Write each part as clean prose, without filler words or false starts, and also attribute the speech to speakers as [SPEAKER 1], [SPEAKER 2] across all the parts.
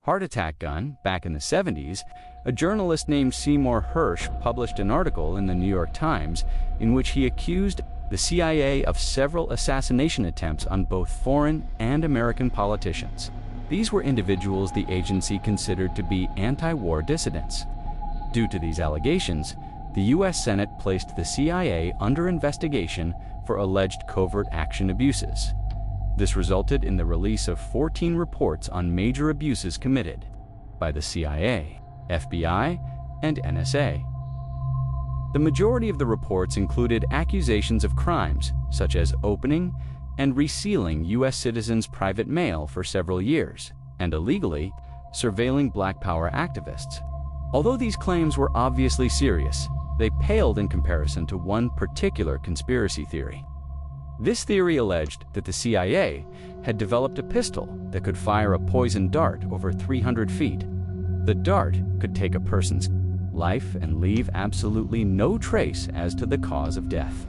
[SPEAKER 1] heart attack gun. Back in the 70s, a journalist named Seymour Hersh published an article in the New York Times in which he accused the CIA of several assassination attempts on both foreign and American politicians. These were individuals the agency considered to be anti-war dissidents. Due to these allegations, the U.S. Senate placed the CIA under investigation for alleged covert action abuses. This resulted in the release of 14 reports on major abuses committed by the CIA, FBI, and NSA. The majority of the reports included accusations of crimes, such as opening and resealing U.S. citizens' private mail for several years, and illegally surveilling Black Power activists. Although these claims were obviously serious, they paled in comparison to one particular conspiracy theory. This theory alleged that the CIA had developed a pistol that could fire a poison dart over 300 feet. The dart could take a person's life and leave absolutely no trace as to the cause of death.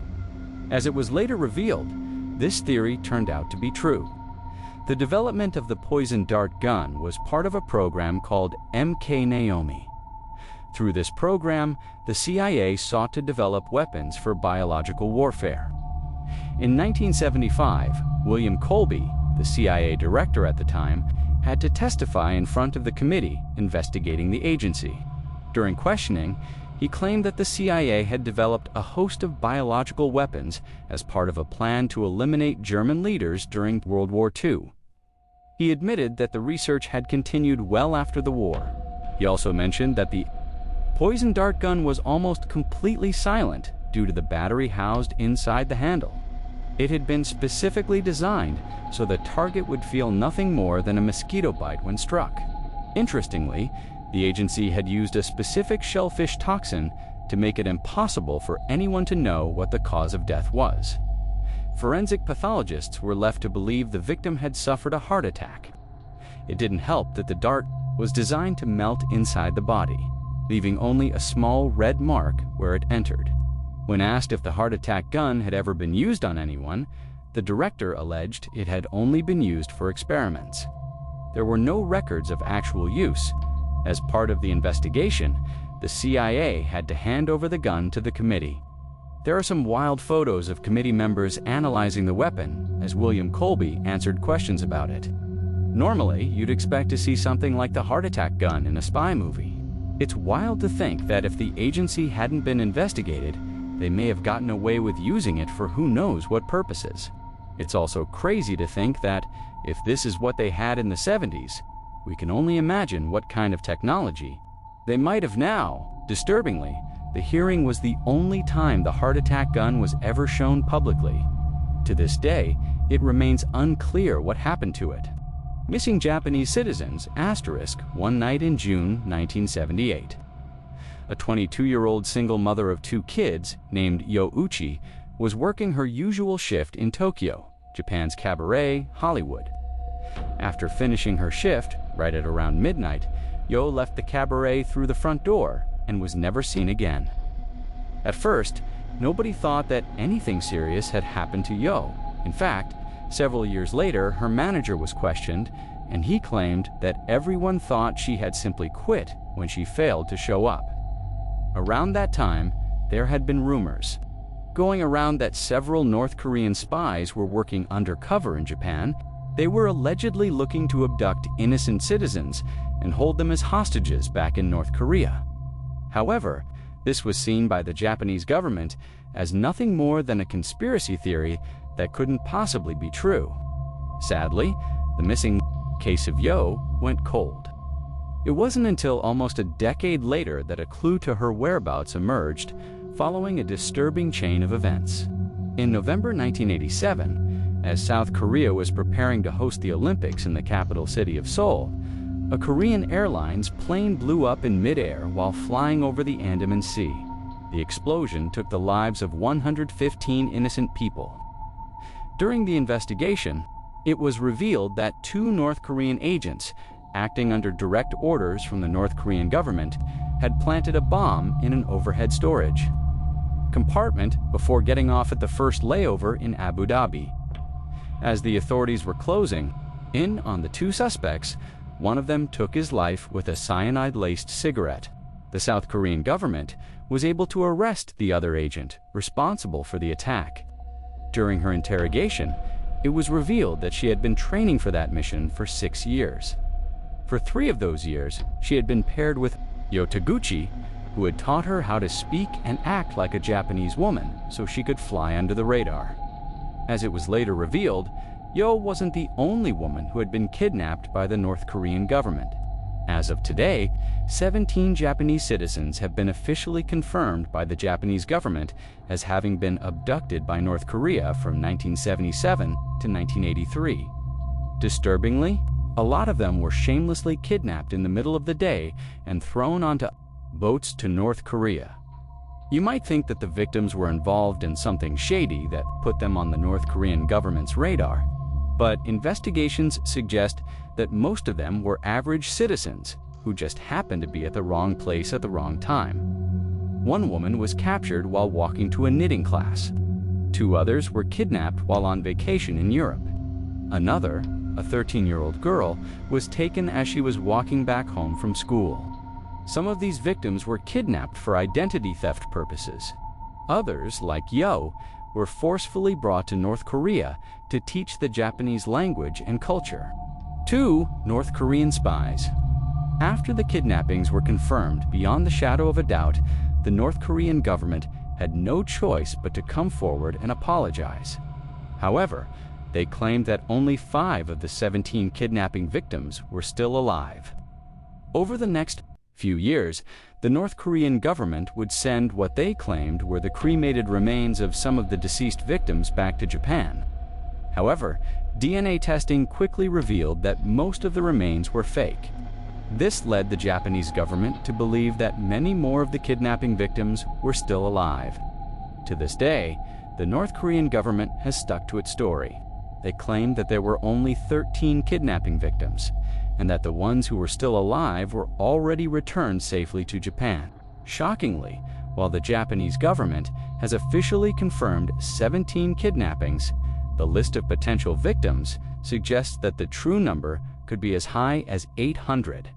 [SPEAKER 1] As it was later revealed, this theory turned out to be true. The development of the poison dart gun was part of a program called MK Naomi. Through this program, the CIA sought to develop weapons for biological warfare. In 1975, William Colby, the CIA director at the time, had to testify in front of the committee investigating the agency. During questioning, he claimed that the CIA had developed a host of biological weapons as part of a plan to eliminate German leaders during World War II. He admitted that the research had continued well after the war. He also mentioned that the poison dart gun was almost completely silent due to the battery housed inside the handle. It had been specifically designed so the target would feel nothing more than a mosquito bite when struck. Interestingly, the agency had used a specific shellfish toxin to make it impossible for anyone to know what the cause of death was. Forensic pathologists were left to believe the victim had suffered a heart attack. It didn't help that the dart was designed to melt inside the body, leaving only a small red mark where it entered. When asked if the heart attack gun had ever been used on anyone, the director alleged it had only been used for experiments. There were no records of actual use. As part of the investigation, the CIA had to hand over the gun to the committee. There are some wild photos of committee members analyzing the weapon as William Colby answered questions about it. Normally, you'd expect to see something like the heart attack gun in a spy movie. It's wild to think that if the agency hadn't been investigated, they may have gotten away with using it for who knows what purposes. It's also crazy to think that if this is what they had in the 70s, we can only imagine what kind of technology they might have now. Disturbingly, the hearing was the only time the heart attack gun was ever shown publicly. To this day, it remains unclear what happened to it. Missing Japanese citizens, one night in June 1978. A 22-year-old single mother of 2 kids named Yo Uchi was working her usual shift in Tokyo, Japan's cabaret, Hollywood. After finishing her shift, right at around midnight, Yo left the cabaret through the front door and was never seen again. At first, nobody thought that anything serious had happened to Yo. In fact, several years later, her manager was questioned, and he claimed that everyone thought she had simply quit when she failed to show up. Around that time, there had been rumors going around that several North Korean spies were working undercover in Japan. They were allegedly looking to abduct innocent citizens and hold them as hostages back in North Korea. However, this was seen by the Japanese government as nothing more than a conspiracy theory that couldn't possibly be true. Sadly, the missing case of Yo went cold. It wasn't until almost a decade later that a clue to her whereabouts emerged following a disturbing chain of events. In November 1987, as South Korea was preparing to host the Olympics in the capital city of Seoul, a Korean Airlines plane blew up in midair while flying over the Andaman Sea. The explosion took the lives of 115 innocent people. During the investigation, it was revealed that 2 North Korean agents, acting under direct orders from the North Korean government, had planted a bomb in an overhead storage compartment before getting off at the first layover in Abu Dhabi. As the authorities were closing in on the 2 suspects, One of them took his life with a cyanide-laced cigarette. The South Korean government was able to arrest the other agent responsible for the attack. During her interrogation, it was revealed that she had been training for that mission for 6 years. For 3 of those years, she had been paired with Yo Taguchi, who had taught her how to speak and act like a Japanese woman so she could fly under the radar. As it was later revealed, Yo wasn't the only woman who had been kidnapped by the North Korean government. As of today, 17 Japanese citizens have been officially confirmed by the Japanese government as having been abducted by North Korea from 1977 to 1983. Disturbingly, a lot of them were shamelessly kidnapped in the middle of the day and thrown onto boats to North Korea. You might think that the victims were involved in something shady that put them on the North Korean government's radar, but investigations suggest that most of them were average citizens who just happened to be at the wrong place at the wrong time. One woman was captured while walking to a knitting class. 2 others were kidnapped while on vacation in Europe. Another, a 13-year-old girl, was taken as she was walking back home from school. Some of these victims were kidnapped for identity theft purposes. Others, like Yo, were forcefully brought to North Korea to teach the Japanese language and culture. 2 North Korean spies. After the kidnappings were confirmed beyond the shadow of a doubt, the North Korean government had no choice but to come forward and apologize. However, they claimed that only 5 of the 17 kidnapping victims were still alive. Over the next few years, the North Korean government would send what they claimed were the cremated remains of some of the deceased victims back to Japan. However, DNA testing quickly revealed that most of the remains were fake. This led the Japanese government to believe that many more of the kidnapping victims were still alive. To this day, the North Korean government has stuck to its story. They claimed that there were only 13 kidnapping victims, and that the ones who were still alive were already returned safely to Japan. Shockingly, while the Japanese government has officially confirmed 17 kidnappings, the list of potential victims suggests that the true number could be as high as 800.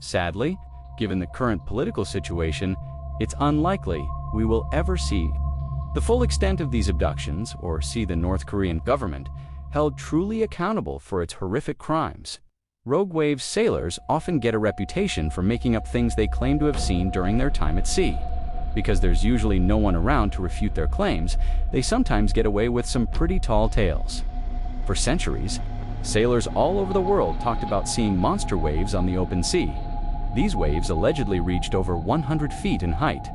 [SPEAKER 1] Sadly, given the current political situation, it's unlikely we will ever see the full extent of these abductions or see the North Korean government held truly accountable for its horrific crimes. Rogue Waves sailors often get a reputation for making up things they claim to have seen during their time at sea. Because there's usually no one around to refute their claims, they sometimes get away with some pretty tall tales. For centuries, sailors all over the world talked about seeing monster waves on the open sea. These waves allegedly reached over 100 feet in height.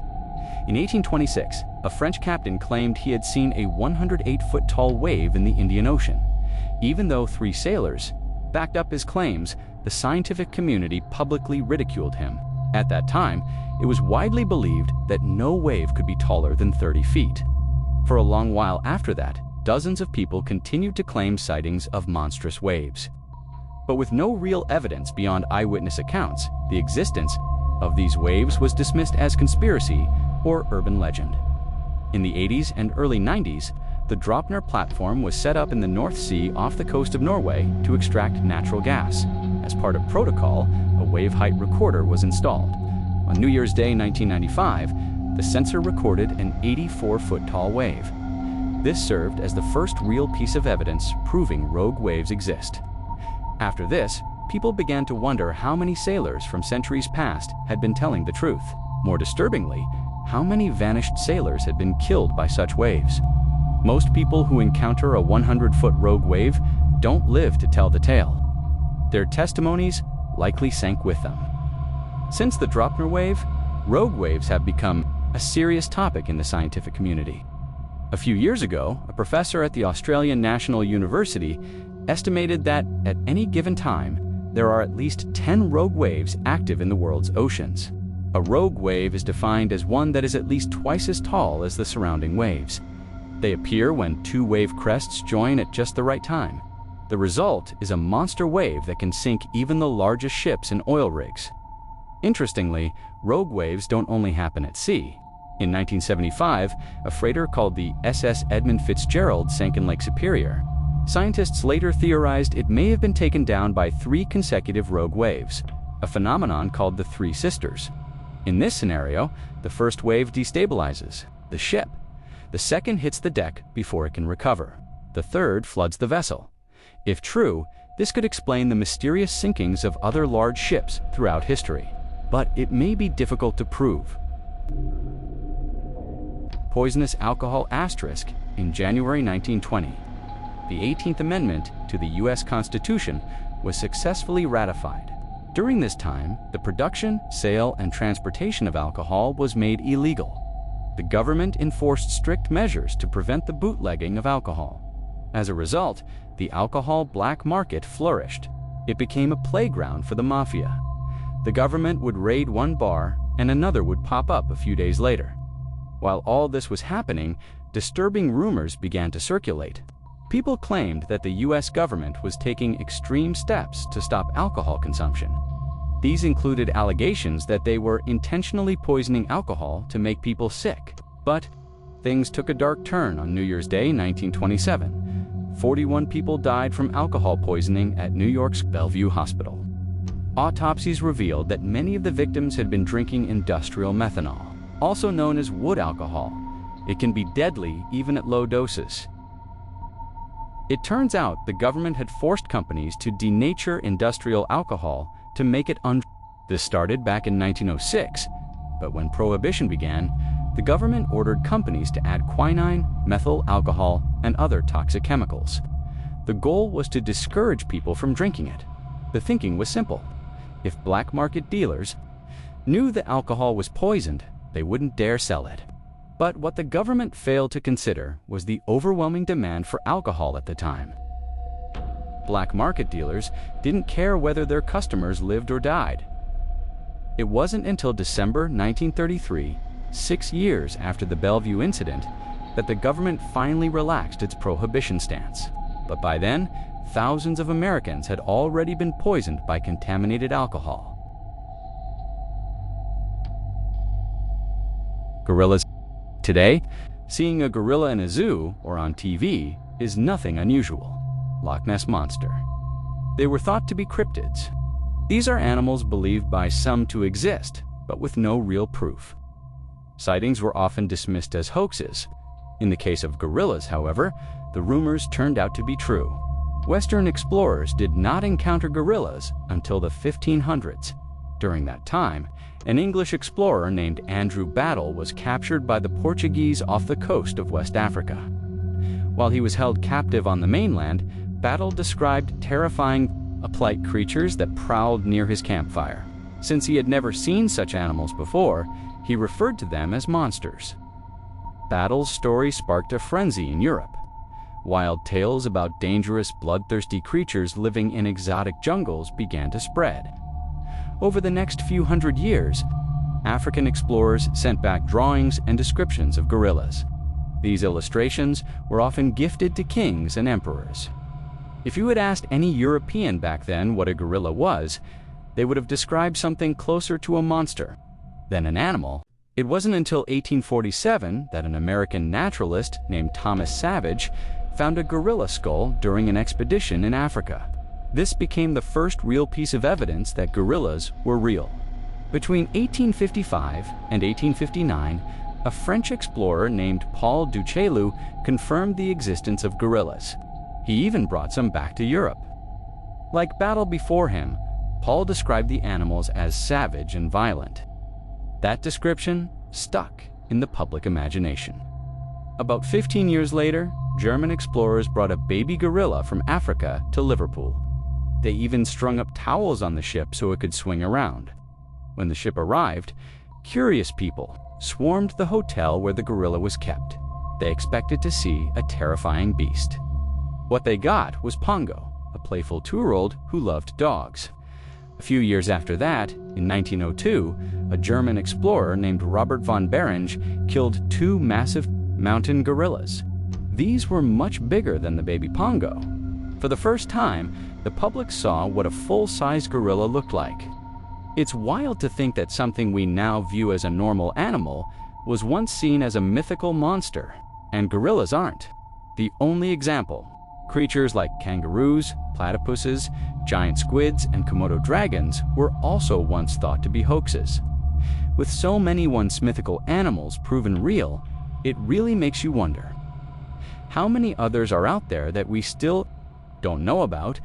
[SPEAKER 1] In 1826, a French captain claimed he had seen a 108-foot-tall wave in the Indian Ocean. Even though 3 sailors backed up his claims, the scientific community publicly ridiculed him. At that time, it was widely believed that no wave could be taller than 30 feet. For a long while after that, dozens of people continued to claim sightings of monstrous waves. But with no real evidence beyond eyewitness accounts, the existence of these waves was dismissed as conspiracy or urban legend. In the 80s and early 90s, the Dropner platform was set up in the North Sea off the coast of Norway to extract natural gas. As part of protocol, a wave height recorder was installed. On New Year's Day 1995, the sensor recorded an 84-foot-tall wave. This served as the first real piece of evidence proving rogue waves exist. After this, people began to wonder how many sailors from centuries past had been telling the truth. More disturbingly, how many vanished sailors had been killed by such waves. Most people who encounter a 100-foot rogue wave don't live to tell the tale. Their testimonies likely sank with them. Since the Dropner wave, rogue waves have become a serious topic in the scientific community. A few years ago, a professor at the Australian National University estimated that at any given time, there are at least 10 rogue waves active in the world's oceans. A rogue wave is defined as one that is at least twice as tall as the surrounding waves. They appear when 2 wave crests join at just the right time. The result is a monster wave that can sink even the largest ships and oil rigs. Interestingly, rogue waves don't only happen at sea. In 1975, a freighter called the SS Edmund Fitzgerald sank in Lake Superior. Scientists later theorized it may have been taken down by 3 consecutive rogue waves, a phenomenon called the Three Sisters. In this scenario, the first wave destabilizes the ship. The second hits the deck before it can recover. The third floods the vessel. If true, this could explain the mysterious sinkings of other large ships throughout history. But it may be difficult to prove. Poisonous alcohol asterisk in January 1920. The 18th Amendment to the U.S. Constitution was successfully ratified. During this time, the production, sale, and transportation of alcohol was made illegal. The government enforced strict measures to prevent the bootlegging of alcohol. As a result, the alcohol black market flourished. It became a playground for the mafia. The government would raid one bar, and another would pop up a few days later. While all this was happening, disturbing rumors began to circulate. People claimed that the U.S. government was taking extreme steps to stop alcohol consumption. These included allegations that they were intentionally poisoning alcohol to make people sick. But things took a dark turn on New Year's Day, 1927. 41 people died from alcohol poisoning at New York's Bellevue Hospital. Autopsies revealed that many of the victims had been drinking industrial methanol, also known as wood alcohol. It can be deadly even at low doses. It turns out the government had forced companies to denature industrial alcohol to make it This started back in 1906, but when Prohibition began, the government ordered companies to add quinine, methyl alcohol, and other toxic chemicals. The goal was to discourage people from drinking it. The thinking was simple. If black market dealers knew the alcohol was poisoned, they wouldn't dare sell it. But what the government failed to consider was the overwhelming demand for alcohol at the time. Black market dealers didn't care whether their customers lived or died. It wasn't until December 1933, 6 years after the Bellevue incident, that the government finally relaxed its prohibition stance. But by then, thousands of Americans had already been poisoned by contaminated alcohol. Gorillas. Today, seeing a gorilla in a zoo or on TV is nothing unusual. Loch Ness Monster. They were thought to be cryptids. These are animals believed by some to exist, but with no real proof. Sightings were often dismissed as hoaxes. In the case of gorillas, however, the rumors turned out to be true. Western explorers did not encounter gorillas until the 1500s. During that time, an English explorer named Andrew Battle was captured by the Portuguese off the coast of West Africa. While he was held captive on the mainland, Battle described terrifying ape-like creatures that prowled near his campfire. Since he had never seen such animals before, he referred to them as monsters. Battle's story sparked a frenzy in Europe. Wild tales about dangerous, bloodthirsty creatures living in exotic jungles began to spread. Over the next few hundred years, African explorers sent back drawings and descriptions of gorillas. These illustrations were often gifted to kings and emperors. If you had asked any European back then what a gorilla was, they would have described something closer to a monster than an animal. It wasn't until 1847 that an American naturalist named Thomas Savage found a gorilla skull during an expedition in Africa. This became the first real piece of evidence that gorillas were real. Between 1855 and 1859, a French explorer named Paul Duchaillu confirmed the existence of gorillas. He even brought some back to Europe. Like Battle before him, Paul described the animals as savage and violent. That description stuck in the public imagination. About 15 years later, German explorers brought a baby gorilla from Africa to Liverpool. They even strung up towels on the ship so it could swing around. When the ship arrived, curious people swarmed the hotel where the gorilla was kept. They expected to see a terrifying beast. What they got was Pongo, a playful 2-year-old who loved dogs. A few years after that, in 1902, a German explorer named Robert von Behring killed 2 massive mountain gorillas. These were much bigger than the baby Pongo. For the first time, the public saw what a full-sized gorilla looked like. It's wild to think that something we now view as a normal animal was once seen as a mythical monster, and gorillas aren't the only example. Creatures like kangaroos, platypuses, giant squids, and Komodo dragons were also once thought to be hoaxes. With so many once mythical animals proven real, it really makes you wonder, how many others are out there that we still don't know about